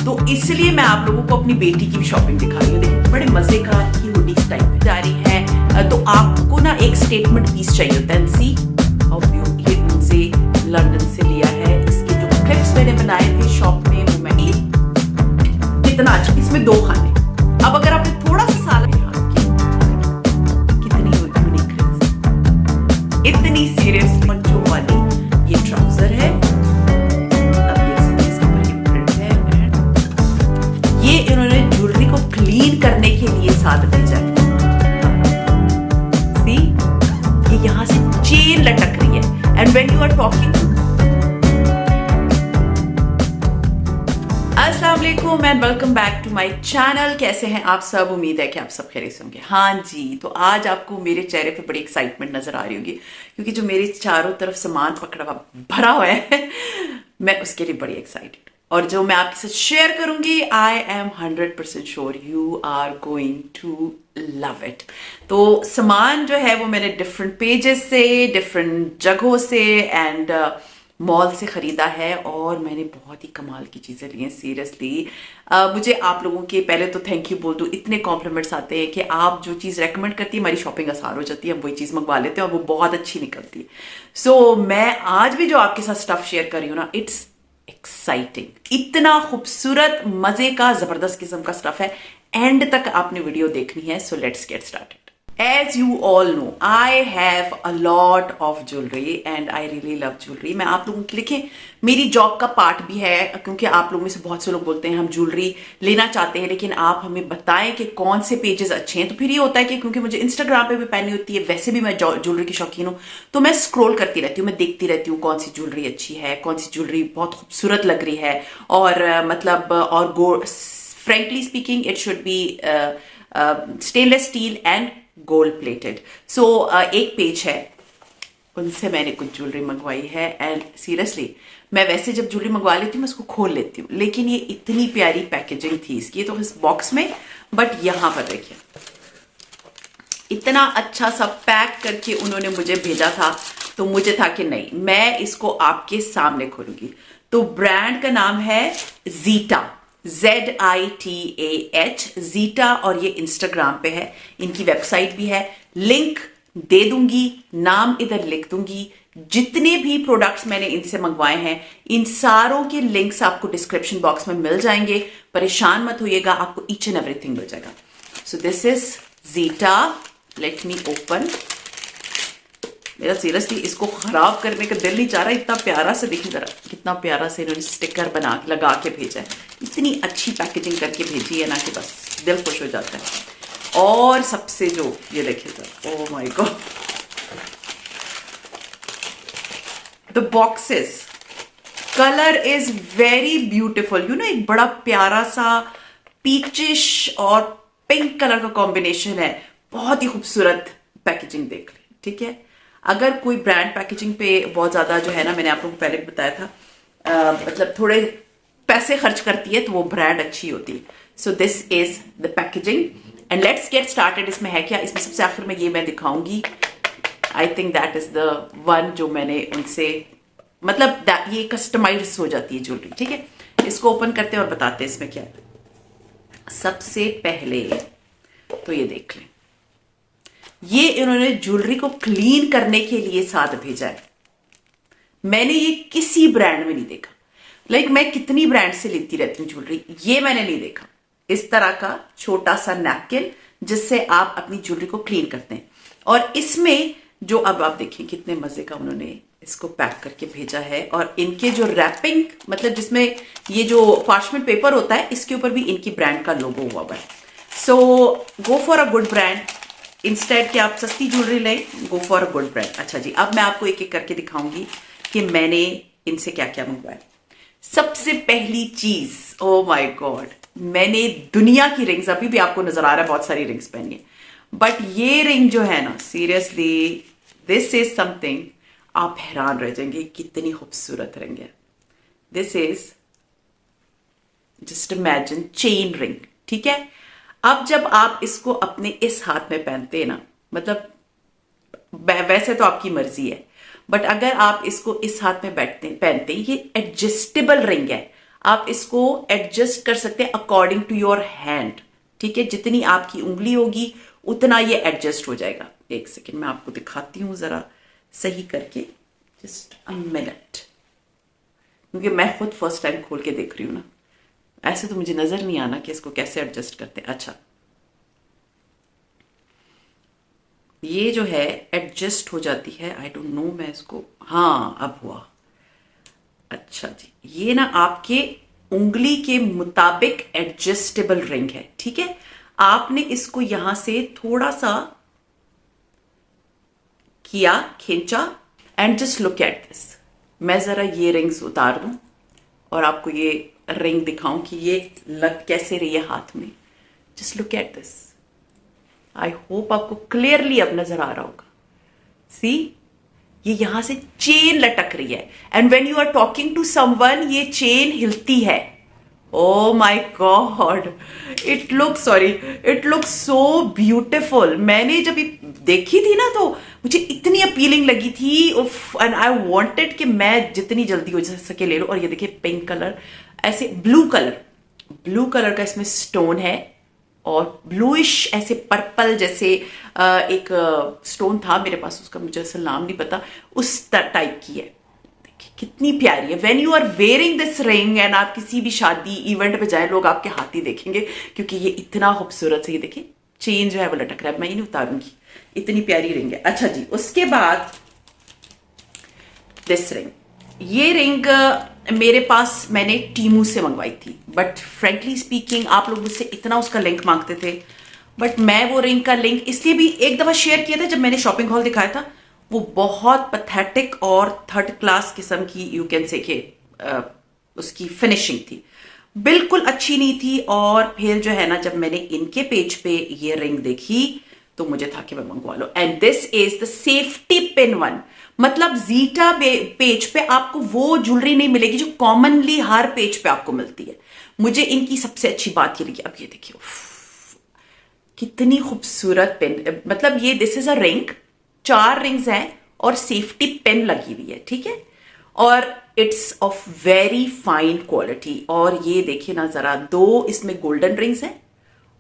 तो इसलिए मैं आप लोगों को अपनी बेटी की भी शॉपिंग दिखा रही हूँ। देखिए बड़े मजे का की हुडी टाइप में जा रही है। तो आपको ना एक स्टेटमेंट पीस चाहिए होता है। सी हाउ ब्यूटीफुल, ये मुझे लंदन से लिया है। इसके जो क्लिप्स मैंने बनाए थे शॉप में वो मैं कितना अच्छा, इसमें 2 खाने। अब अगर आपने थोड़ा सा साल कितनी यूनिक है, इतनी सीरियस पंचों वाली ये ट्राउजर है। अब देख सकते हैं इसके ऊपर ये प्रिंट है। ये इन्होंने ज्वेलरी को क्लीन करने के लिए साथ भेजा है। सी ये यहाँ से चेन लटक रही है। And when you are talking, अस्सलाम वालेकुम and welcome back to my channel. कैसे हैं आप सब? उम्मीद है कि आप सब खैरियत से होंगे। हाँ जी, तो आज आपको मेरे चेहरे पे बड़ी एक्साइटमेंट नजर आ रही होगी क्योंकि जो मेरे चारों तरफ सामान पकड़ा हुआ भरा हुआ है मैं उसके लिए बड़ी एक्साइटेड। और जो मैं आपके साथ शेयर करूंगी, I am 100% sure you are going to love it. तो सामान जो है वो मैंने डिफरेंट पेजेस से, डिफरेंट जगहों से एंड मॉल से खरीदा है और मैंने बहुत ही कमाल की चीजें ली हैं। सीरियसली मुझे आप लोगों के पहले तो थैंक यू बोल दूं, इतने कॉम्प्लीमेंट्स आते हैं कि आप जो चीज रेकमेंड करती है हमारी शॉपिंग आसान हो जाती है, हम वही चीज मंगवा लेते हैं और वो बहुत अच्छी निकलती है। सो मैं आज भी जो आपके साथ स्टफ शेयर कर रही हूँ ना, इट्स एक्साइटिंग। इतना खूबसूरत मजे का जबरदस्त किस्म का स्टफ है। एंड तक आपने वीडियो देखनी है। So let's get started. As you all know, I have a lot of jewelry and I really love jewelry. मैं आप लोगों के लिखे मेरी जॉब का पार्ट भी है क्योंकि आप लोगों में से बहुत से लोग बोलते हैं हम ज्वेलरी लेना चाहते हैं लेकिन आप हमें बताएं कि कौन से पेजेस अच्छे हैं। तो फिर ये होता है कि क्योंकि मुझे इंस्टाग्राम पे भी पहननी होती है, वैसे भी मैं ज्वेलरी की शौकीन हूँ, तो मैं स्क्रॉल करती रहती हूँ, मैं देखती रहती हूँ कौन सी ज्वेलरी अच्छी है, कौन सी ज्वेलरी बहुत खूबसूरत लग रही है। और मतलब और frankly speaking it should be stainless steel and gold plated. So एक पेज है, उनसे मैंने कुछ ज्वेलरी मंगवाई है। एंड सीरियसली मैं वैसे जब ज्वेलरी मंगवा लेती हूँ मैं उसको खोल लेती हूँ, लेकिन ये इतनी प्यारी पैकेजिंग थी इसकी, तो इस बॉक्स में, बट यहां पर देखिए इतना अच्छा सा पैक करके उन्होंने मुझे भेजा था। तो मुझे था कि नहीं, मैं इसको आपके सामने खोलूंगी। तो ब्रांड का नाम है जीटा, ZITAH, जीटा, और ये इंस्टाग्राम पे है। इनकी वेबसाइट भी है, लिंक दे दूंगी, नाम इधर लिख दूंगी। जितने भी प्रोडक्ट्स मैंने इनसे मंगवाए हैं इन सारों के लिंक्स आपको डिस्क्रिप्शन बॉक्स में मिल जाएंगे। परेशान मत होइएगा, आपको ईच एंड एवरीथिंग मिल जाएगा। So this is zeta. Let me open. मेरा सीरियसली इसको खराब करने का दिल नहीं चाह रहा, इतना प्यारा से देखिए जरा, कितना प्यारा से इन्होंने स्टिकर बना के लगा के भेजा है। इतनी अच्छी पैकेजिंग करके भेजी है ना कि बस दिल खुश हो जाता है। और सबसे जो ये देखिए जरा, oh my God, the boxes colour is very beautiful. You know एक बड़ा प्यारा सा पीचिश और पिंक कलर का कॉम्बिनेशन है। बहुत ही खूबसूरत पैकेजिंग देख लें, ठीक है। अगर कोई ब्रांड पैकेजिंग पे बहुत ज्यादा जो है ना, मैंने आप लोगों को पहले भी बताया था, मतलब थोड़े पैसे खर्च करती है तो वो ब्रांड अच्छी होती है। So this is the packaging and let's get started. इसमें है क्या? इसमें सबसे आखिर में ये मैं दिखाऊंगी। I think that is the one जो मैंने उनसे, मतलब ये कस्टमाइज हो जाती है ज्वेलरी, ठीक है। इसको ओपन करते हैं और बताते हैं इसमें क्या है। सबसे पहले तो ये देख लें, ये इन्होंने ज्वेलरी को क्लीन करने के लिए साथ भेजा है। मैंने ये किसी ब्रांड में नहीं देखा। लाइक मैं कितनी ब्रांड से लेती रहती हूँ ज्वेलरी, ये मैंने नहीं देखा। इस तरह का छोटा सा नैपकिन जिससे आप अपनी ज्वेलरी को क्लीन करते हैं। और इसमें जो अब आप देखिए कितने मजे का उन्होंने इसको पैक करके भेजा है। और इनके जो रैपिंग, मतलब जिसमें ये जो पार्चमेंट पेपर होता है, इसके ऊपर भी इनकी ब्रांड का लोगो हुआ है। So go for a good brand. Instead कि आप सस्ती ज्वेलरी लें, go for a good brand. अच्छा जी, अब मैं आपको एक एक करके दिखाऊंगी कि मैंने इनसे क्या क्या मंगवाया। सबसे पहली चीज, ओ माय गॉड, मैंने दुनिया की रिंग्स, अभी भी आपको नजर आ रहा है बहुत सारी रिंग्स पहनी है, बट ये रिंग जो है ना, सीरियसली दिस इज समथिंग, आप हैरान रह जाएंगे कितनी खूबसूरत रिंग है। This is just imagine chain ring, ठीक है। अब जब आप इसको अपने इस हाथ में पहनते हैं ना, मतलब वैसे तो आपकी मर्जी है, बट अगर आप इसको इस हाथ में पहनते हैं, ये एडजस्टेबल रिंग है। आप इसको एडजस्ट कर सकते हैं अकॉर्डिंग टू योर हैंड, ठीक है। जितनी आपकी उंगली होगी उतना ये एडजस्ट हो जाएगा। एक सेकेंड मैं आपको दिखाती हूं जरा सही करके, जस्ट अ मिनट, क्योंकि मैं खुद फर्स्ट टाइम खोल के देख रही हूं ना, ऐसे तो मुझे नजर नहीं आना कि इसको कैसे एडजस्ट करते हैं। अच्छा, ये जो है एडजस्ट हो जाती है, आई डोंट नो मैं इसको, हाँ अब हुआ। अच्छा जी, ये ना आपके उंगली के मुताबिक एडजस्टेबल रिंग है, ठीक है। आपने इसको यहां से थोड़ा सा किया, खींचा, and just look at this. मैं जरा ये रिंग्स उतार दूं और आपको ये रिंग दिखाऊं कि ये लग कैसे रही है हाथ में। Just look at this. I hope आपको क्लियरली अब नजर आ रहा होगा। सी, ये यहां से चेन लटक रही है, and when you are talking to someone ये चेन हिलती है। Oh my God, it look so beautiful. मैंने जब देखी थी ना तो मुझे इतनी अपीलिंग लगी थी, एंड आई वांटेड कि मैं जितनी जल्दी हो सके ले लूं। और ये देखिए पिंक कलर, ऐसे ब्लू कलर का इसमें स्टोन है, और ब्लूइश ऐसे पर्पल जैसे एक स्टोन था मेरे पास, उसका मुझे असल नाम नहीं पता, उस टाइप की है। देखिए कितनी प्यारी है। When you are wearing this ring and आप किसी भी शादी इवेंट पे जाए, लोग आपके हाथ ही देखेंगे, क्योंकि ये इतना खूबसूरत है। ये देखिए चेन जो है वो लटक रहा है, मैं ही नहीं उतारूंगी, इतनी प्यारी रिंग है। अच्छा जी, उसके बाद दिस रिंग, ये रिंग मेरे पास मैंने टीमू से मंगवाई थी, बट फ्रेंकली स्पीकिंग आप लोग मुझसे इतना उसका लिंक मांगते थे, बट मैं वो रिंग का लिंक इसलिए भी एक दफा शेयर किया था जब मैंने शॉपिंग हॉल दिखाया था। वो बहुत पैथेटिक और थर्ड क्लास किस्म की, यू कैन से के उसकी फिनिशिंग थी, बिल्कुल अच्छी नहीं थी। और फिर जो है ना, जब मैंने इनके पेज पे ये रिंग देखी तो मुझे था कि मैं मंगवा लो। And this is the safety pin one. मतलब जीटा पेज पे आपको वो ज्वेलरी नहीं मिलेगी जो कॉमनली हर पेज पे आपको मिलती है। मुझे इनकी सबसे अच्छी बात ये लगी, अब ये देखिए कितनी खूबसूरत पिन, मतलब ये this is a ring, 4 rings हैं और सेफ्टी पिन लगी हुई है, ठीक है। और it's of very fine quality. और ये देखिए ना जरा, 2 इसमें गोल्डन रिंग्स हैं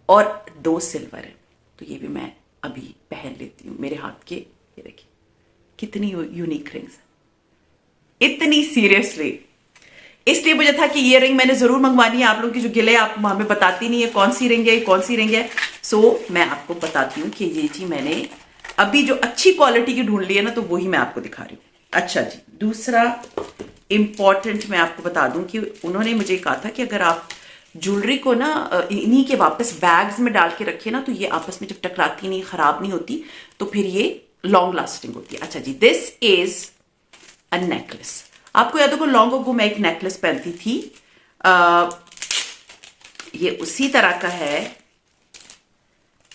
और 2 सिल्वर है। तो ये भी मैं अभी पहन लेती हूं मेरे हाथ के। ये देखिए कितनी यूनिक रिंग्स, इतनी सीरियसली। इसलिए मुझे था कि ये रिंग मैंने जरूर मंगवानी है। आप लोगों की जो गिले, आप हमें बताती नहीं है कौन सी रिंग है कौन सी रिंग है। सो मैं आपको बताती हूँ कि ये जी मैंने अभी जो अच्छी क्वालिटी की ढूंढ ली है ना, तो वही मैं आपको दिखा रही हूँ। अच्छा जी, दूसरा इंपॉर्टेंट मैं आपको बता दूं कि उन्होंने मुझे कहा था कि अगर आप ज्वेलरी को ना इन्हीं के वापस बैग्स में डाल के रखे ना, तो ये आपस में जब टकराती नहीं, खराब नहीं होती, तो फिर ये लॉन्ग लास्टिंग होती है। अच्छा जी, दिस इज अ नेकलेस। आपको याद होगा लॉन्ग अगो मैं एक नेकलेस पहनती थी, ये उसी तरह का है।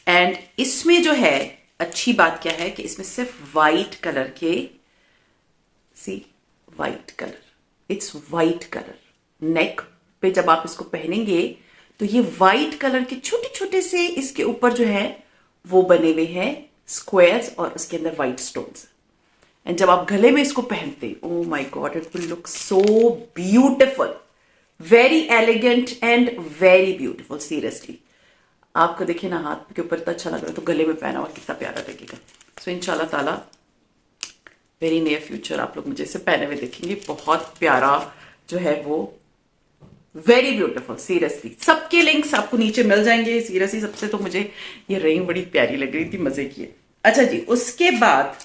एंड इसमें जो है अच्छी बात क्या है कि इसमें सिर्फ वाइट कलर के, see white colour, it's white colour. Neck पे जब आप इसको पहनेंगे तो ये वाइट कलर के छोटे छोटे से इसके ऊपर जो है वो बने हुए हैं स्क्वायर्स, और उसके अंदर वाइट स्टोन्स। एंड जब आप गले में इसको पहनते, ओ my God, it will look so beautiful, very elegant and very beautiful. Seriously आपको देखिए ना हाथ के ऊपर इतना अच्छा लग रहा है, तो गले में पहना हुआ कितना प्यारा लगेगा। सो इंशाल्लाह ताला वेरी नियर फ्यूचर आप लोग मुझे इसे पहने हुए देखेंगे। बहुत प्यारा जो है वो, वेरी ब्यूटिफुल। सीरियसली सबके लिंक्स आपको नीचे मिल जाएंगे। सीरियसली सबसे तो मुझे ये रिंग बड़ी प्यारी लग रही थी, मजे की है। अच्छा जी, उसके बाद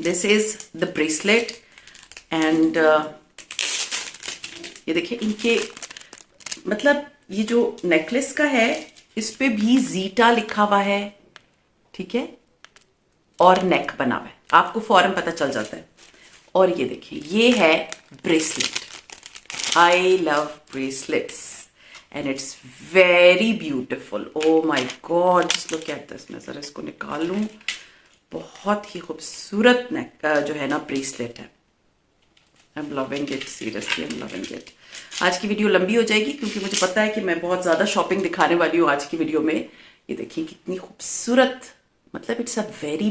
this is the bracelet. And ये देखिए इनके, मतलब ये जो नेकलेस का है इस पे भी जीटा लिखा हुआ है, ठीक है, और नेक बना हुआ है, आपको फौरन पता चल जाता है। और ये देखिए ये है bracelet. I love bracelets and it's very beautiful. O my God, just look at this. मैं जरा इसको निकाल लूं, बहुत ही खूबसूरत नेक जो है ना ब्रेसलेट है। आई am loving it, seriously I am loving it. आज की वीडियो लंबी हो जाएगी क्योंकि मुझे पता है कि मैं बहुत ज्यादा शॉपिंग दिखाने वाली हूँ आज की वीडियो में। ये देखिए कितनी खूबसूरत, मतलब it's a very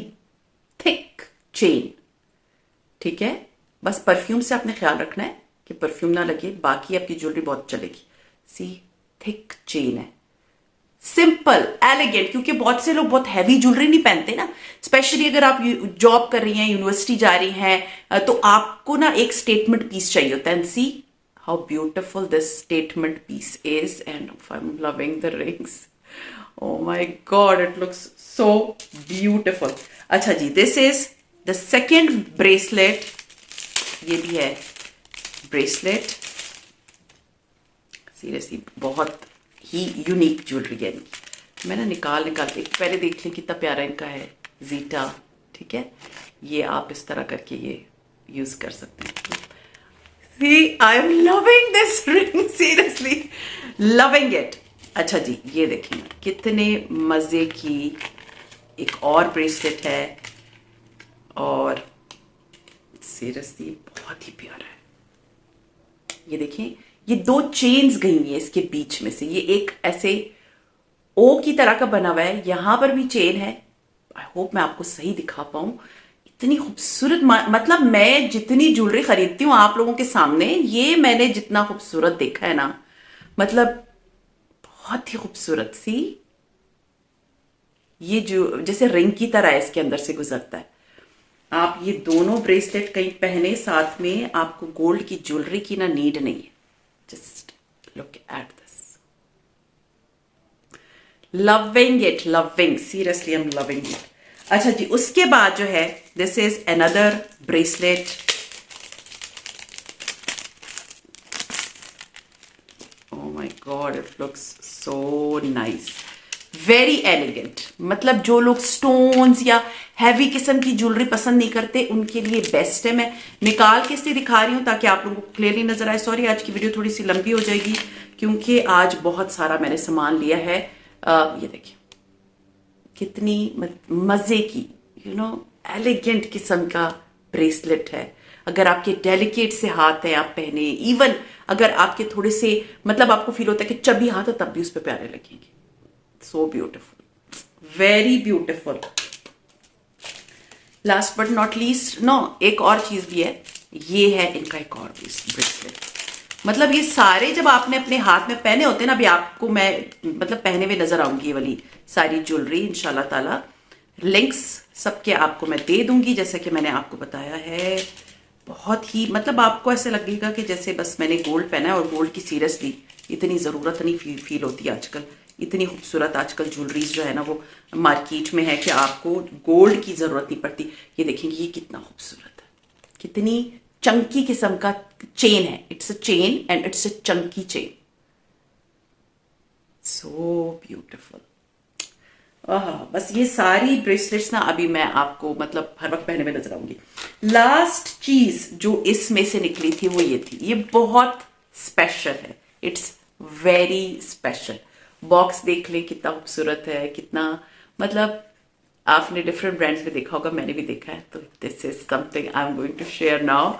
thick chain, ठीक है। बस परफ्यूम से आपने ख्याल रखना है, कि परफ्यूम ना लगे, बाकी आपकी ज्वेलरी बहुत चलेगी। सी थिक चेन है, सिंपल एलिगेंट, क्योंकि बहुत से लोग बहुत हैवी ज्वेलरी नहीं पहनते ना, स्पेशली अगर आप जॉब कर रही हैं, यूनिवर्सिटी जा रही हैं, तो आपको ना एक स्टेटमेंट पीस चाहिए होता है। And see how beautiful this statement piece is, and I am loving the rings. Oh my God, it looks so beautiful. अच्छा जी, this is the second bracelet. ये भी है ब्रेसलेट, सीरियसली बहुत ही यूनिक ज्वेलरी है इनकी। मैं ना निकाल के पहले देख लें कितना प्यारा इनका है, जीटा, ठीक है। ये आप इस तरह करके ये यूज कर सकते हैं। See I am loving this ring, seriously loving it. अच्छा जी, ये देखिए कितने मजे की एक और ब्रेसलेट है, और सीरियसली बहुत ही प्यारा है। ये देखिए, ये दो चेन्स गई हैं इसके बीच में से, ये एक ऐसे ओ की तरह का बना हुआ है, यहां पर भी चेन है। आई होप मैं आपको सही दिखा पाऊं। इतनी खूबसूरत, मतलब मैं जितनी ज्वेलरी खरीदती हूँ आप लोगों के सामने, ये मैंने जितना खूबसूरत देखा है ना, मतलब बहुत ही खूबसूरत सी। ये जो जैसे रिंग की तरह है, इसके अंदर से गुजरता है। आप ये दोनों ब्रेसलेट कहीं पहने साथ में, आपको गोल्ड की ज्वेलरी की ना नीड नहीं है। Just look at this, loving it, loving, seriously I am loving it. अच्छा जी, उसके बाद जो है, this is another bracelet. Oh my God, it looks so nice, very elegant. मतलब जो लोग स्टोन्स या हैवी किस्म की ज्वेलरी पसंद नहीं करते, उनके लिए बेस्ट है। मैं निकाल के इसलिए दिखा रही हूं ताकि आप लोगों को क्लियरली नजर आए। सॉरी, आज की वीडियो थोड़ी सी लंबी हो जाएगी क्योंकि आज बहुत सारा मैंने सामान लिया है। ये देखिए कितनी मजे की, एलिगेंट किस्म का ब्रेसलेट है। अगर आपके डेलिकेट से हाथ है, आप पहने, इवन अगर आपके थोड़े से, मतलब आपको फील होता है कि चबी हाथ है, तब भी उस पर प्यारे लगेंगे। So beautiful, very beautiful. Last but not least, no, एक और चीज भी है, ये है इनका एक और ब्रेसलेट। मतलब ये सारे जब आपने अपने हाथ में पहने होते हैं ना, अभी आपको मैं मतलब पहने हुए नजर आऊंगी ये वाली सारी ज्वेलरी इंशाल्लाह ताला। लिंक्स सबके आपको मैं दे दूंगी, जैसे कि मैंने आपको बताया है। बहुत ही, मतलब आपको ऐसे लगेगा कि जैसे बस मैंने गोल्ड पहना है, और गोल्ड की सीरियसली इतनी जरूरत नहीं फील होती आजकल। इतनी खूबसूरत आजकल ज्वेलरीज जो है ना, वो मार्केट में है कि आपको गोल्ड की जरूरत नहीं पड़ती। ये देखेंगे ये कितना खूबसूरत है, कितनी चंकी किस्म का चेन है। It's a chain and it's a Chunky chain, so beautiful. बस ये सारी ब्रेसलेट्स ना अभी मैं आपको मतलब हर वक्त पहने में नजर आऊंगी। लास्ट चीज जो इसमें से निकली थी वो ये थी, ये बहुत स्पेशल है, इट्स वेरी स्पेशल। बॉक्स देख ले कितना खूबसूरत है, कितना, मतलब आपने डिफरेंट ब्रांड्स में देखा होगा, मैंने भी देखा है। तो this is something I am going to share now.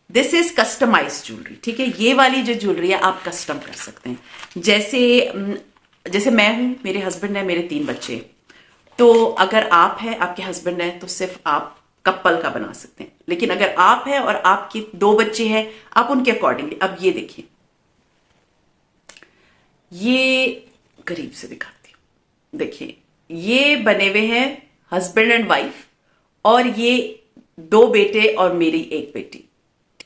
This is customize jewellery, ठीक है। ये वाली जो ज्वेलरी है आप कस्टम कर सकते हैं। जैसे मैं हूं, मेरे हस्बैंड है, मेरे 3 बच्चे, तो अगर आप है, आपके हस्बैंड है, तो सिर्फ आप कपल का बना सकते हैं। लेकिन अगर आप है और आपके 2 बच्चे हैं, आप उनके अकॉर्डिंगली। अब ये देखिए, ये करीब से दिखाती हूं, देखिए ये बने हुए हैं हस्बैंड एंड वाइफ, और ये 2 बेटे और मेरी 1 बेटी।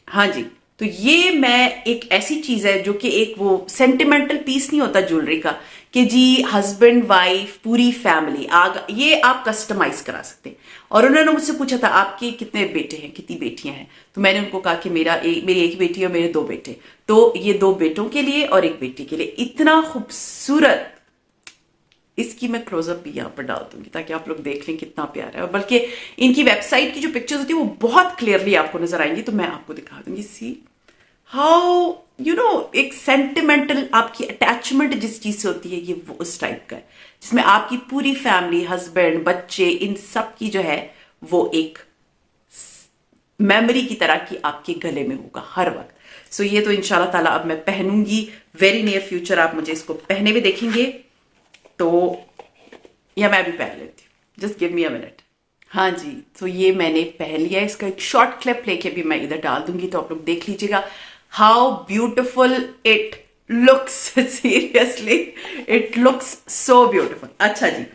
हाँ जी, तो ये मैं एक ऐसी चीज है जो कि एक वो सेंटिमेंटल पीस नहीं होता ज्वेलरी का, कि जी हस्बैंड वाइफ पूरी फैमिली ये आप कस्टमाइज करा सकते हैं। और उन्होंने मुझसे पूछा था आपके कितने बेटे हैं, कितनी बेटियां हैं, तो मैंने उनको कहा कि मेरी 1 बेटी और मेरे 2 बेटे। तो ये 2 बेटों के लिए और 1 बेटी के लिए। इतना खूबसूरत, इसकी मैं क्लोजअप भी यहाँ पर डाल दूंगी ताकि आप लोग देख लें कितना प्यारा है। और बल्कि इनकी वेबसाइट की जो पिक्चर्स होती है वो बहुत क्लियरली आपको नजर आएंगी, तो मैं आपको दिखा दूंगी। सी हाउ एक सेंटिमेंटल आपकी अटैचमेंट जिस चीज से होती है, ये वो उस टाइप का है जिसमें आपकी पूरी फैमिली, हस्बैंड, बच्चे, इन सब की जो है वो एक मेमोरी की तरह की आपके गले में होगा हर वक्त। सो ये तो इंशाल्लाह ताला अब मैं पहनूंगी, वेरी नियर फ्यूचर आप मुझे इसको पहने हुए देखेंगे। तो या मैं भी पहन लेती हूँ, just give me a minute. हाँ जी, तो ये मैंने पहन लिया। इसका एक शॉर्ट क्लिप लेके भी मैं इधर डाल दूंगी, तो आप लोग देख लीजिएगा। How beautiful it looks, seriously it looks so beautiful. अच्छा जी,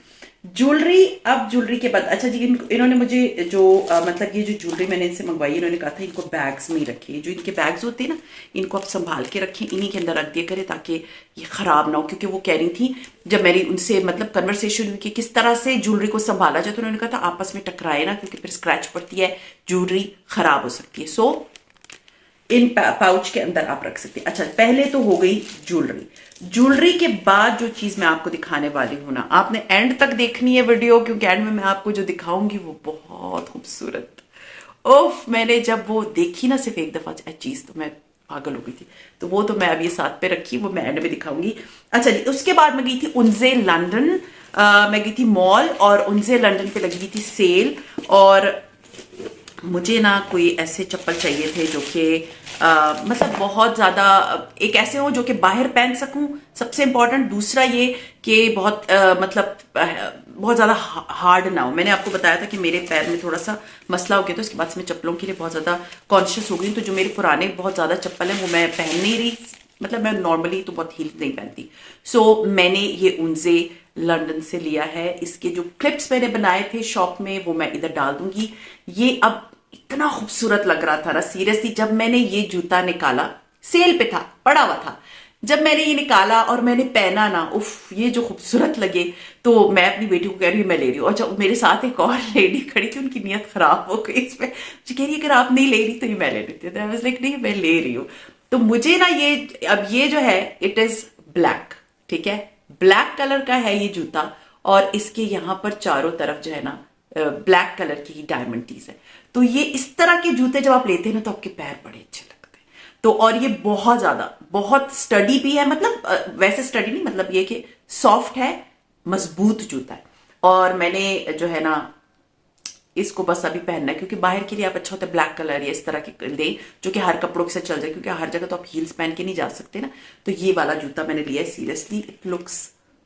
ज्वेलरी। अब ज्वेलरी के बाद अच्छा जी, इन्होंने मुझे जो मतलब ये जो ज्वेलरी मैंने इनसे मंगवाई, इन्होंने कहा था इनको बैग्स में ही रखिए। जो इनके बैग्स होते हैं ना, इनको आप संभाल के रखें, इन्हीं के अंदर रख दिया करें ताकि ये खराब ना हो। क्योंकि वो कह रही थी, जब मेरी उनसे मतलब कन्वर्सेशन हुई कि किस तरह से ज्वेलरी को संभाला जाए, तो उन्होंने कहा था आपस में टकराए ना, क्योंकि फिर स्क्रैच पड़ती है, ज्वेलरी खराब हो सकती है। सो इन पाउच के अंदर आप रख सकते हैं। अच्छा, पहले तो हो गई ज्वेलरी। ज्वेलरी के बाद जो चीज मैं आपको दिखाने वाली हूं ना, आपने एंड तक देखनी है वीडियो, क्योंकि एंड में मैं आपको जो दिखाऊंगी वो बहुत खूबसूरत। ओफ, मैंने जब वो देखी ना सिर्फ एक दफा चीज, तो मैं पागल हो गई थी। तो वो तो मैं अभी साथ पे रखी, वो मैं एंड में दिखाऊंगी। अच्छा जी, उसके बाद मैं गई थी उनसे लंदन। मैं गई थी मॉल, और उनसे लंदन पे लगी थी सेल। और मुझे ना कोई ऐसे चप्पल चाहिए थे जो कि मतलब बहुत ज़्यादा एक ऐसे हो जो कि बाहर पहन सकूं, सबसे इम्पोर्टेंट। दूसरा ये कि बहुत मतलब बहुत ज़्यादा हार्ड ना हो। मैंने आपको बताया था कि मेरे पैर में थोड़ा सा मसला हो गया, तो उसके बाद से मैं चप्पलों के लिए बहुत ज़्यादा कॉन्शियस हो गई। तो जो मेरे पुराने बहुत ज़्यादा चप्पल हैं वो मैं पहन नहीं रही। मतलब मैं नॉर्मली तो बहुत हील नहीं पहनती। सो मैंने ये उनसे लंदन से लिया है। इसके जो क्लिप्स मैंने बनाए थे शॉप में, वो मैं इधर डाल दूंगी। ये अब इतना खूबसूरत लग रहा था ना, सीरियसली। जब मैंने ये जूता निकाला, सेल पे था, पड़ा हुआ था, जब मैंने ये निकाला और मैंने पहना ना, उफ, ये जो खूबसूरत लगे। तो मैं अपनी बेटी को कह रही हूँ मैं ले रही हूँ। अच्छा, मेरे साथ एक और लेडी खड़ी थी, उनकी नीयत खराब हो गई इसमें। मुझे कह रही है अगर आप नहीं ले रही तो ये मैं ले लेती हूँ। लाइक नहीं, मैं ले रही हूँ। तो मुझे ना ये, अब ये जो है इट इज ब्लैक, ठीक है, ब्लैक कलर का है ये जूता। और इसके यहां पर चारों तरफ जो है ना ब्लैक कलर की डायमंड टीज है। तो ये इस तरह के जूते जब आप लेते हैं ना, तो आपके पैर बड़े अच्छे लगते हैं। तो और ये बहुत ज्यादा बहुत स्टडी भी है, मतलब वैसे स्टडी नहीं, मतलब ये कि सॉफ्ट है, मजबूत जूता है। और मैंने जो है ना इसको बस अभी पहनना है, क्योंकि बाहर के लिए आप अच्छा होता है ब्लैक कलर या इस तरह के दें जो कि हर कपड़ों से चल जाए, क्योंकि हर जगह तो आप हील्स पहन के नहीं जा सकते ना। तो ये वाला जूता मैंने लिया है। Seriously it looks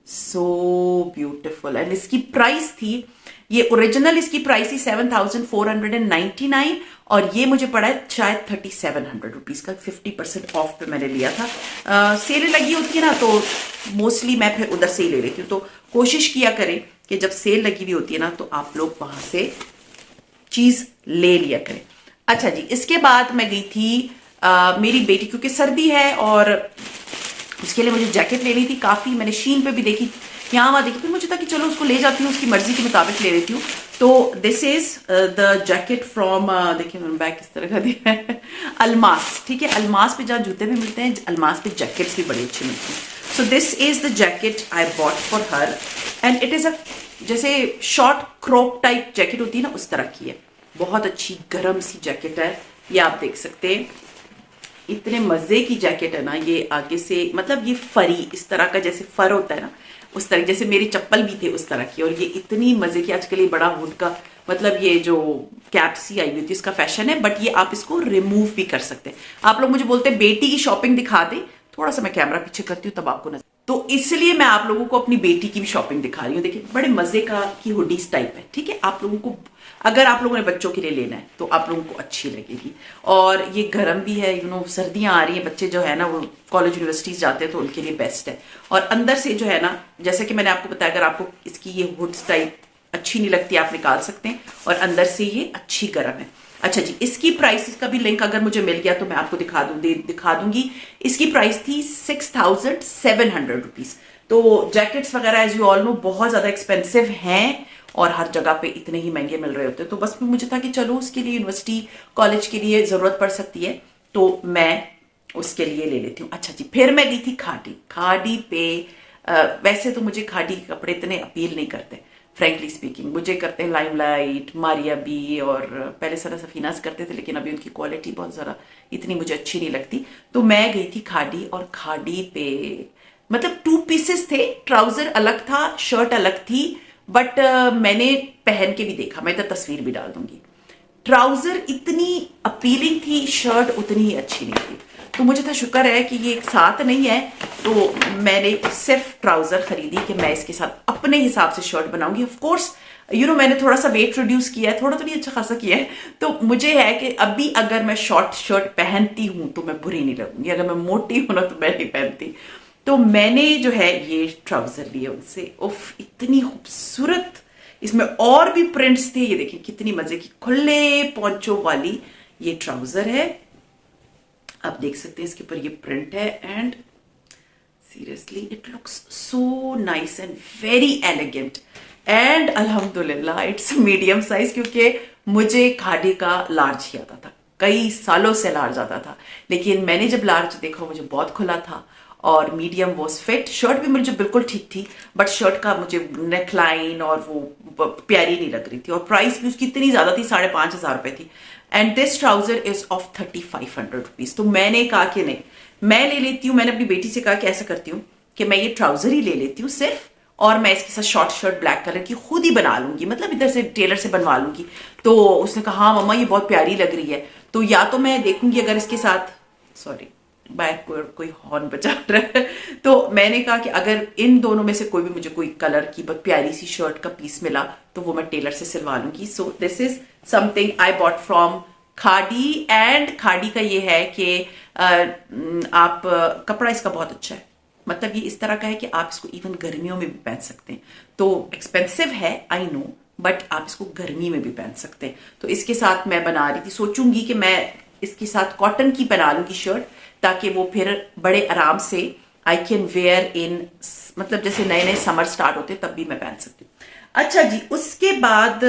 so beautiful. And इसकी प्राइस थी, ये ओरिजिनल इसकी प्राइस थी 7499, और ये मुझे पड़ा है शायद 3700 रुपीज का। 50% ऑफ पे मैंने लिया था। सेल लगी होती है ना, तो मोस्टली मैं फिर उधर से ही ले लेती हूँ। तो कोशिश किया करें कि जब सेल लगी हुई होती है ना, तो आप लोग वहां से चीज ले लिया करें। अच्छा जी, इसके बाद मैं गई थी मेरी बेटी, क्योंकि सर्दी है और उसके लिए मुझे जैकेट लेनी थी काफी। मैंने शीन पे भी देखी, यहाँ वहां देखी, फिर मुझे था कि चलो उसको ले जाती हूँ, उसकी मर्जी के मुताबिक ले लेती हूँ। तो this is the jacket from, देखिए मैंने बैग किस तरह का दिया है, अलमास। ठीक है, अलमास पे जहाँ जूते भी मिलते हैं, अलमास पे जैकेट्स भी बड़ी अच्छी मिलती हैं। So this is the jacket I bought for her, and it is a जैसे शॉर्ट क्रॉप टाइप जैकेट होती है ना, उस तरह की है। बहुत अच्छी गर्म सी जैकेट है, ये आप देख सकते हैं। इतने मजे की जैकेट है ना ये, आगे से मतलब ये फरी, इस तरह का जैसे फर होता है ना, उस तरह, जैसे मेरे चप्पल भी थे उस तरह की। और ये इतनी मजे की, आजकल ये बड़ा हुड का मतलब ये जो कैप सी आई हुई थी, इसका फैशन है। बट ये आप इसको रिमूव भी कर सकते हैं। आप लोग मुझे बोलते हैं बेटी की शॉपिंग दिखा दे, थोड़ा सा मैं कैमरा पीछे करती हूँ तब आपको नजर, तो इसलिए मैं आप लोगों को अपनी बेटी की भी शॉपिंग दिखा रही हूँ। देखिए बड़े मजे का की हुडीज टाइप है। ठीक है, आप लोगों को अगर आप लोगों ने बच्चों के लिए लेना है तो आप लोगों को अच्छी लगेगी। और ये गर्म भी है, सर्दियां आ रही हैं, बच्चे जो है ना वो कॉलेज यूनिवर्सिटीज जाते हैं, तो उनके लिए बेस्ट है। और अंदर से जो है ना, जैसे कि मैंने आपको बताया, अगर आपको इसकी ये हुड टाइप अच्छी नहीं लगती आप निकाल सकते हैं, और अंदर से ये अच्छी गर्म है। अच्छा जी, इसकी प्राइस का भी लिंक अगर मुझे मिल गया तो मैं आपको दिखा दूंगी। इसकी प्राइस थी 6700 रुपीज। तो जैकेट्स वगैरह एज यू ऑल नो बहुत ज्यादा एक्सपेंसिव हैं, और हर जगह पे इतने ही महंगे मिल रहे होते हैं। तो बस मुझे था कि चलो उसके लिए यूनिवर्सिटी कॉलेज के लिए जरूरत पड़ सकती है, तो मैं उसके लिए ले लेती हूँ। अच्छा जी, फिर मैं गई थी खाड़ी पे। वैसे तो मुझे खाड़ी के कपड़े इतने अपील नहीं करते, फ्रेंकली स्पीकिंग। मुझे करते हैं लाइमलाइट, मारिया बी, और पहले सारा सफीनास करते थे, लेकिन अभी उनकी क्वालिटी बहुत ज़रा इतनी मुझे अच्छी नहीं लगती। तो मैं गई थी खाड़ी, और खाड़ी पे मतलब 2 पीसेस थे, ट्राउजर अलग था, शर्ट अलग थी। बट मैंने पहन के भी देखा, मैं तो तस्वीर भी डाल दूंगी। ट्राउजर इतनी अपीलिंग थी, शर्ट उतनी ही अच्छी नहीं थी। तो मुझे था शुक्र है कि ये एक साथ नहीं है, तो मैंने सिर्फ ट्राउजर खरीदी कि मैं इसके साथ अपने हिसाब से शर्ट बनाऊंगी। ऑफ कोर्स मैंने थोड़ा सा वेट रिड्यूस किया है, थोड़ा तो नहीं, अच्छा खासा किया है। तो मुझे है कि अभी अगर मैं शॉर्ट शर्ट पहनती हूं तो मैं बुरी नहीं लगूंगी, अगर मैं मोटी हूं ना तो मैं नहीं पहनती। तो मैंने जो है ये ट्राउजर लिए उनसे, उफ इतनी खूबसूरत, इसमें और भी प्रिंट्स थे, ये देखिए कितनी मजे की खुले पोंचो वाली ये ट्राउजर है। आप देख सकते हैं इसके ऊपर ये प्रिंट है, and seriously it looks so nice and very elegant, and अल्हम्दुलिल्लाह इट्स मीडियम साइज, क्योंकि मुझे खादी का लार्ज ही आता था, कई सालों से लार्ज आता था, लेकिन मैंने जब लार्ज देखा मुझे बहुत खुला था, और मीडियम वॉज फिट। शर्ट भी मुझे बिल्कुल ठीक थी, बट शर्ट का मुझे नेकलाइन और वो प्यारी नहीं लग रही थी, और प्राइस भी उसकी इतनी ज्यादा थी, 5,500 रुपए थी। And this trouser is of 3,500 rupees. तो मैंने कहा कि नहीं, मैं ले लेती हूँ। मैंने अपनी बेटी से कहा कि ऐसा करती हूँ कि मैं ये ट्राउजर ही ले लेती हूँ सिर्फ, और मैं इसके साथ शॉर्ट शर्ट ब्लैक कलर की खुद ही बना लूंगी, मतलब इधर से टेलर से बनवा लूंगी। तो उसने कहा हाँ मम्मा ये बहुत प्यारी लग रही है। तो या तो मैं देखूंगी अगर इसके साथ, सॉरी बैक कोई हॉर्न बजा रहा है, तो मैंने कहा कि अगर इन दोनों में से कोई भी मुझे कोई कलर की बहुत प्यारी सी शर्ट का पीस मिला तो वो मैं टेलर से सिलवा लूंगी। So this is something I bought from khadi. And khadi का ये है कि आप कपड़ा इसका बहुत अच्छा है, मतलब ये इस तरह का है कि आप इसको इवन गर्मियों में भी पहन सकते हैं। तो एक्सपेंसिव है आई नो, बट आप इसको गर्मी में भी पहन सकते हैं। तो इसके साथ मैं बना रही थी, सोचूंगी कि मैं इसके साथ कॉटन की बना लूंगी शर्ट, ताकि वो फिर बड़े आराम से आई कैन वेयर इन, मतलब जैसे नए नए समर स्टार्ट होते तब भी मैं पहन सकती हूँ। अच्छा जी, उसके बाद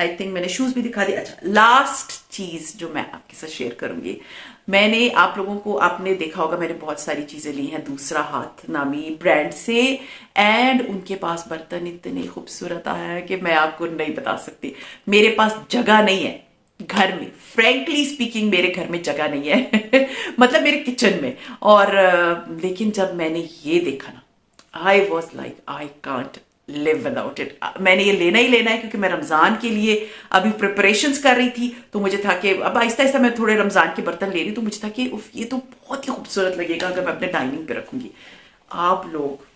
आई थिंक मैंने शूज भी दिखा दिया। अच्छा, लास्ट चीज जो मैं आपके साथ शेयर करूंगी, मैंने आप लोगों को, आपने देखा होगा मैंने बहुत सारी चीजें ली हैं दूसरा हाथ नामी ब्रांड से, एंड उनके पास बर्तन इतने खूबसूरत आया है कि मैं आपको नहीं बता सकती। मेरे पास जगह नहीं है घर में, फ्रैंकली स्पीकिंग मेरे घर में जगह नहीं है मतलब मेरे किचन में। और लेकिन जब मैंने ये देखा ना, I was like I can't live without it. मैंने ये लेना ही लेना है, क्योंकि मैं रमजान के लिए अभी प्रिपरेशंस कर रही थी, तो मुझे था कि अब आहिस्ता आहिस्ता मैं थोड़े रमजान के बर्तन ले रही, तो मुझे था कि उफ ये तो बहुत ही खूबसूरत लगेगा अगर मैं अपने डाइनिंग पे रखूंगी। आप लोग,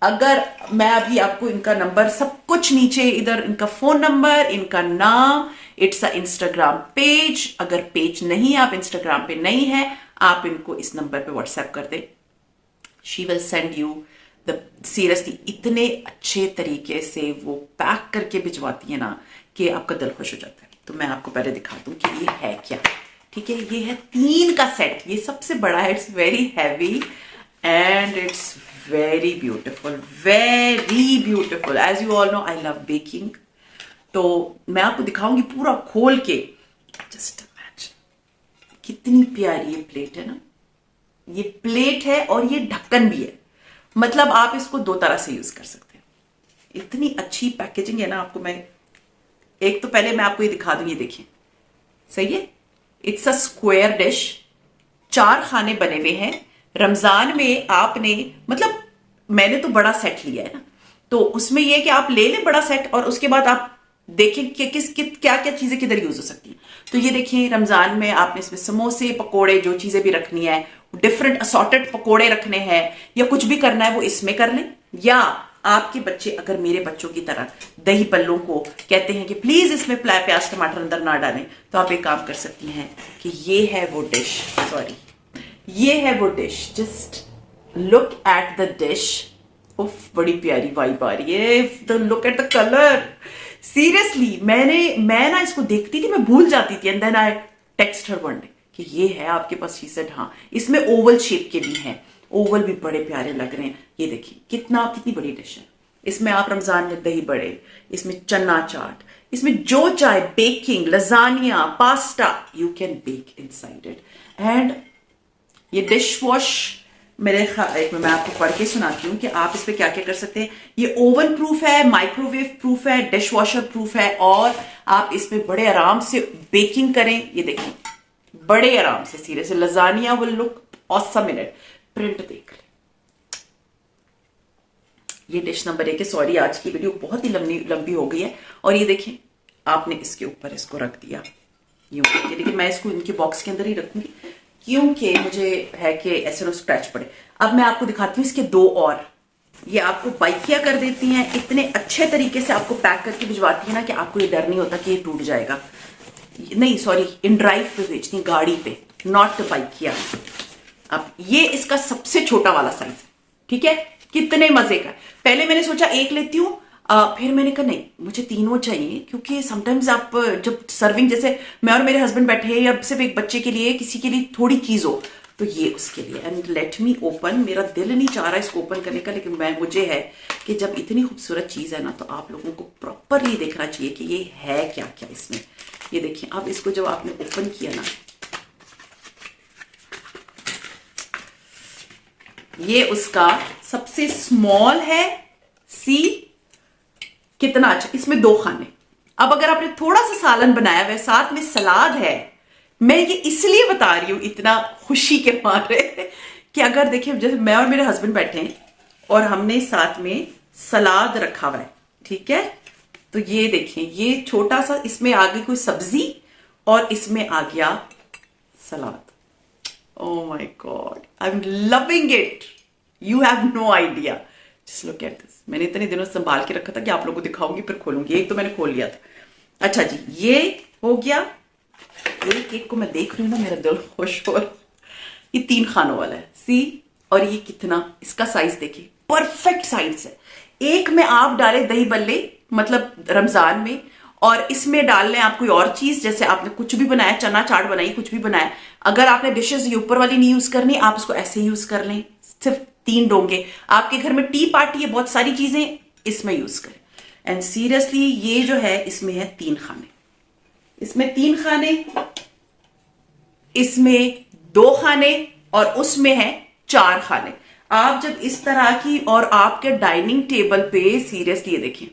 अगर मैं अभी आपको इनका नंबर सब कुछ नीचे, इधर इनका फोन नंबर, इनका नाम, इट्स अ इंस्टाग्राम पेज, अगर पेज नहीं, आप इंस्टाग्राम पे नहीं है, आप इनको इस नंबर पे व्हाट्सएप कर दे, she will send you the, seriously इतने अच्छे तरीके से वो पैक करके भिजवाती है ना कि आपका दिल खुश हो जाता है। तो मैं आपको पहले दिखा दूं कि ये है क्या। ठीक है, ये है 3 का सेट, ये सबसे बड़ा है, it's very heavy and it's very beautiful, very beautiful. As you all know I love baking, तो मैं आपको दिखाऊंगी पूरा खोल के। जस्ट इमेजिन कितनी प्यारी ये प्लेट है ना, ये प्लेट है और ये ढक्कन भी है, मतलब आप इसको 2 तरह से यूज कर सकते हैं। इतनी अच्छी पैकेजिंग है ना। आपको मैं एक तो पहले मैं आपको ये दिखा दूं, ये देखिए, सही है, इट्स अ स्क्वायर डिश, 4 खाने बने हुए हैं। रमजान में आपने, मतलब मैंने तो बड़ा सेट लिया है ना, तो उसमें यह है कि आप ले लें बड़ा सेट, और उसके बाद आप देखें कि क्या क्या चीजें किधर यूज हो सकती हैं। तो ये देखिए, रमजान में आपने इसमें समोसे, पकोड़े, जो चीजें भी रखनी है, डिफरेंट असॉर्टेड पकोड़े रखने हैं, या कुछ भी करना है वो इसमें कर लें। या आपके बच्चे अगर मेरे बच्चों की तरह दही बल्लों को कहते हैं कि प्लीज इसमें प्याज टमाटर अंदर ना डालें, तो आप एक काम कर सकती हैं कि ये है वो डिश, सॉरी ये है वो dish, just look at the dish. उफ, बड़ी प्यारी वाइब आ रही है, look at the colour. Seriously मैं ना इसको देखती थी, मैं भूल जाती थी, and then I text her one day कि ये है आपके पास। शी सेड हाँ, इसमें ओवल शेप के भी हैं, ओवल भी बड़े प्यारे लग रहे हैं। ये देखिए कितनी बड़ी डिश है। इसमें आप रमजान में दही बड़े, इसमें चना चाट, इसमें जो चाहे baking, lasagne, pasta, you can bake inside it. And ये डिश वॉश, एक मैं आपको पढ़ के सुनाती हूँ कि आप इस पे क्या क्या कर सकते हैं। ये ओवन प्रूफ है, माइक्रोवेव प्रूफ है, डिश वॉशर प्रूफ है, और आप इसमें बड़े आराम से बेकिंग करें। ये देखिए बड़े आराम से, seriously lasagne will look awesome in it. Print देख ले, ये डिश नंबर 1 है। सॉरी आज की वीडियो बहुत ही लंबी हो गई है। और ये देखिए आपने इसके ऊपर इसको रख दिया यूं, लेकिन मैं इसको इनके बॉक्स के अंदर ही रखूंगी, क्योंकि मुझे है कि ऐसे ना स्क्रैच पड़े। अब मैं आपको दिखाती हूँ इसके 2 और, ये आपको बाइकिया कर देती हैं, इतने अच्छे तरीके से आपको पैक करके भिजवाती है ना कि आपको ये डर नहीं होता कि ये टूट जाएगा। नहीं सॉरी, इन ड्राइव पे भेजती हैं, गाड़ी पे, नॉट बाइकिया। अब ये इसका सबसे छोटा वाला साइज है, ठीक है। कितने मजे का। पहले मैंने सोचा एक लेती हूँ, फिर मैंने कहा नहीं मुझे तीनों चाहिए, क्योंकि समटाइम्स आप जब सर्विंग, जैसे मैं और मेरे हस्बैंड बैठे हैं या सिर्फ एक बच्चे के लिए, किसी के लिए थोड़ी चीज हो, तो ये उसके लिए। And let me open. मेरा दिल नहीं चाह रहा इसको ओपन करने का, लेकिन मुझे है कि जब इतनी खूबसूरत चीज है ना, तो आप लोगों को प्रॉपरली देखना चाहिए कि ये है क्या क्या इसमें। ये देखिए, अब इसको जब आपने ओपन किया ना, ये उसका सबसे स्मॉल है। सी कितना अच्छा, इसमें 2 खाने। अब अगर आपने थोड़ा सा सालन बनाया हुआ, साथ में सलाद है, मैं ये इसलिए बता रही हूं इतना खुशी के मारे कि अगर देखिए, जैसे मैं और मेरे हस्बैंड बैठे हैं और हमने साथ में सलाद रखा हुआ है, ठीक है, तो ये देखिए, ये छोटा सा, इसमें आ गई कोई सब्जी और इसमें आ गया सलाद। Oh my God, I'm loving it. You have no idea. Just look at this. मैंने इतने दिनों संभाल के रखा था कि आप लोगों को दिखाऊंगी फिर खोलूंगी। एक तो मैंने खोल लिया था। अच्छा जी, ये हो गया। ये केक को मैं देख रही हूँ ना, मेरा दिल खुश हो रहा। ये 3 खानों वाला है, सी। और ये कितना, इसका साइज देखिए, परफेक्ट साइज है। एक में आप डाले दही बल्ले, मतलब रमजान में, और इसमें डाल लें आप कोई और चीज, जैसे आपने कुछ भी बनाया, चना चाट बनाई, कुछ भी बनाया। अगर आपने डिशेस ये ऊपर वाली नहीं यूज करनी, आप इसको ऐसे ही यूज कर लें। सिर्फ 3 डोंगे। आपके घर में टी पार्टी है, बहुत सारी चीजें इसमें यूज करें। एंड सीरियसली ये जो है, इसमें है 3 खाने, इसमें 3 खाने, इसमें 2 खाने, और उसमें है 4 खाने। आप जब इस तरह की, और आपके डाइनिंग टेबल पे सीरियसली ये देखिए,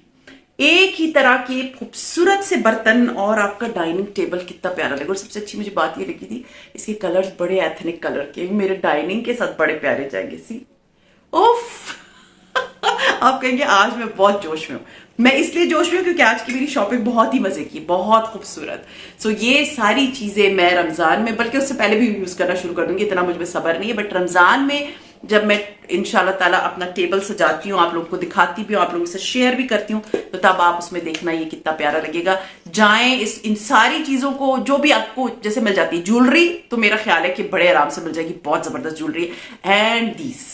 एक ही तरह के खूबसूरत से बर्तन, और आपका डाइनिंग टेबल कितना प्यारा लगे। और सबसे अच्छी मुझे बात ये लगी थी, इसके कलर्स बड़े एथनिक कलर के, मेरे डाइनिंग के साथ बड़े प्यारे जाएंगे। सी उफ आप कहेंगे आज मैं बहुत जोश में हूं। मैं इसलिए जोश में हूं क्योंकि आज की मेरी शॉपिंग बहुत ही मजे की, बहुत खूबसूरत। सो ये सारी चीजें मैं रमजान में, बल्कि उससे पहले भी यूज करना शुरू कर दूंगी, इतना मुझे सब्र नहीं है, बट रमजान में जब मैं इंशाल्लाह ताला अपना टेबल सजाती हूँ, आप लोगों को दिखाती भी हूँ, आप लोगों से शेयर भी करती हूँ, तो तब आप उसमें देखना ये कितना प्यारा लगेगा। जाएं इन सारी चीजों को, जो भी आपको जैसे मिल जाती है। ज्वेलरी तो मेरा ख्याल है कि बड़े आराम से मिल जाएगी, बहुत जबरदस्त ज्वेलरी है। एंड दीस,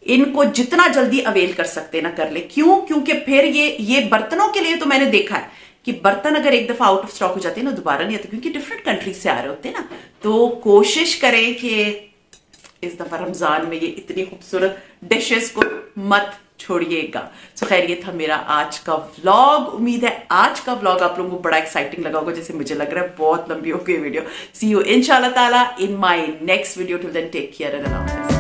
इनको जितना जल्दी अवेल कर सकते ना कर ले। क्यों? क्योंकि फिर ये बर्तनों के लिए तो मैंने देखा है कि बर्तन अगर एक दफा आउट ऑफ स्टॉक हो जाते हैं ना, दोबारा नहीं आते, क्योंकि डिफरेंट कंट्रीज से आ रहे होते हैं ना। तो कोशिश करें कि इस दफा रमजान में ये इतनी खूबसूरत डिशेस को मत छोड़िएगा। सो खैर, ये था मेरा आज का व्लॉग। उम्मीद है आज का व्लॉग आप लोगों को बड़ा एक्साइटिंग लगा होगा, जैसे मुझे लग रहा है। बहुत लंबी हो गई वीडियो। सी यू इंशाल्लाह ताला in my next video. Till then take care and Allah हाफिज़।